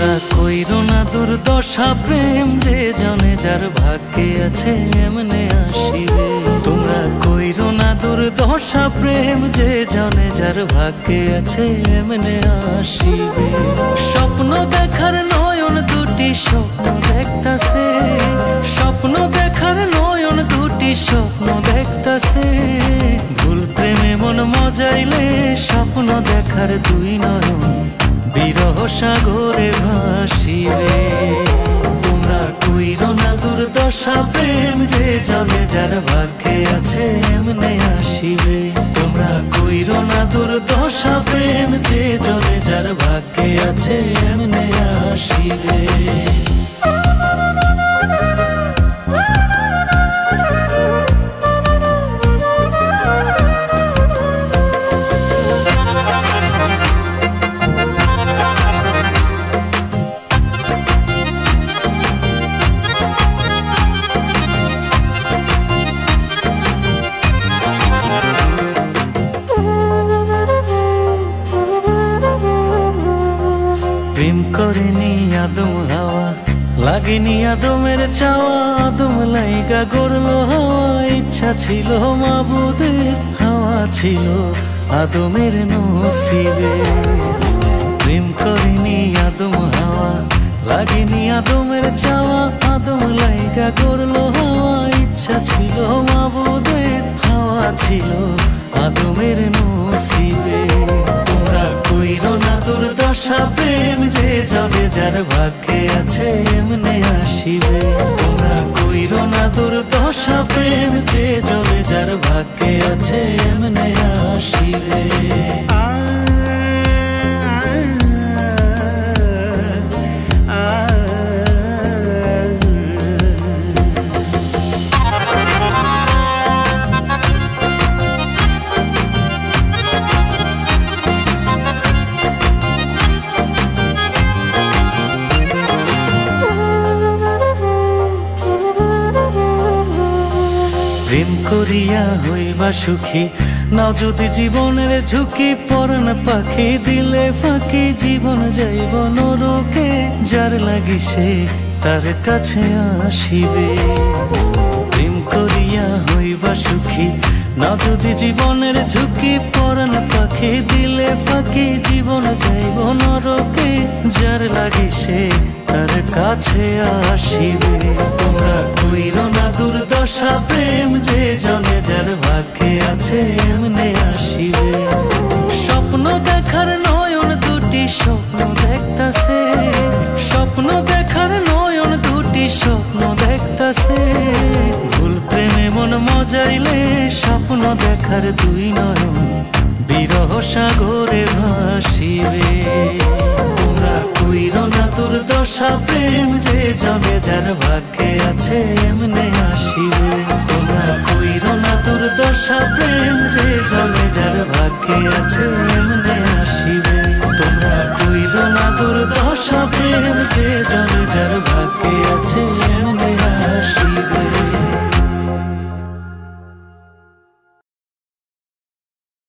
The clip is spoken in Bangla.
তোমরা কইরো না দুর্দশা প্রেম যে জনে যার ভাগ্যে আছে এমনে আসিবে। তোমরা কইরো না দুর্দশা প্রেম যে জনে যার ভাগ্যে আছে এমনে আসিবে। স্বপ্ন দেখার নয়ন দুটি স্বপ্ন দেখতাছে, স্বপ্ন দেখার নয়ন দুটি স্বপ্ন দেখতাছে। ভুল প্রেমে মন মজাইলে স্বপ্ন দেখার দুই নয়ন বিরহ সাগরে ভাসিবে। তোমরা কইরো না দুর্দশা প্রেম যে জনে যার ভাগ্যে আছে এমনে আসিবে। তোমরা কইরো না দুর্দশা প্রেম যে জনে যার ভাগ্যে আছে এমনে আসিবে। প্রেম করেনি আদম হাওয়া, লাগেনি আদমের চাওয়া, আদম লাইগা গড়লো হাওয়া। ইচ্ছা ছিল মাবুদের, হাওয়া ছিল আদমের নসিবে। প্রেম করেনি আদম হাওয়া, লাগেনি আদমের চাওয়া, আদম লাইগা গড়লো হাওয়া। ইচ্ছা ছিল মাবুদের, হাওয়া ছিল আদমের নসিবে। তোমরা কইরো না দুর্দশা প্রেম যে জনে যার ভাগ্যে আছে এমনে আসিবে। তোমরা কইরো না দুর্দশা প্রেম যে জনে যার ভাগ্যে আছে এমনে আসিবে। প্রেম করিয়া হইবা সুখী, নাও যদি জীবনের ঝুঁকি। পরাণ পাখি দিলে ফাঁকি, জীবন যাইব নরকে। যার লাগি সে তার কাছে আসিবে। প্রেম করিয়া হইবা সুখী, নাও যদি জীবনের ঝুঁকি। পরাণ পাখি দিলে ফাঁকি, জীবন যাইব নরকে। যার লাগি সে তার কাছে আসিবে। তোমরা কইরো না দুর্দশা প্রেম যে জনে যার ভাগ্যে আছে এমনে আসিবে। স্বপ্ন দেখার নয়ন দুটি স্বপ্ন দেখতাছে, স্বপ্ন দেখার নয়ন দুটি স্বপ্ন দেখতাছে। ভুল প্রেমে মন মজাইলে স্বপ্ন দেখার দুই নয়ন বিরহ সাগরে ভাসিবে। তোমরা কইরো না দুর্দশা প্রেম যে জনে যার ভাগ্যে আছে এমনে আসিবে। তোমরা কইরো না দুর্দশা প্রেম যে জনে যার ভাগ্যে আছে এমনে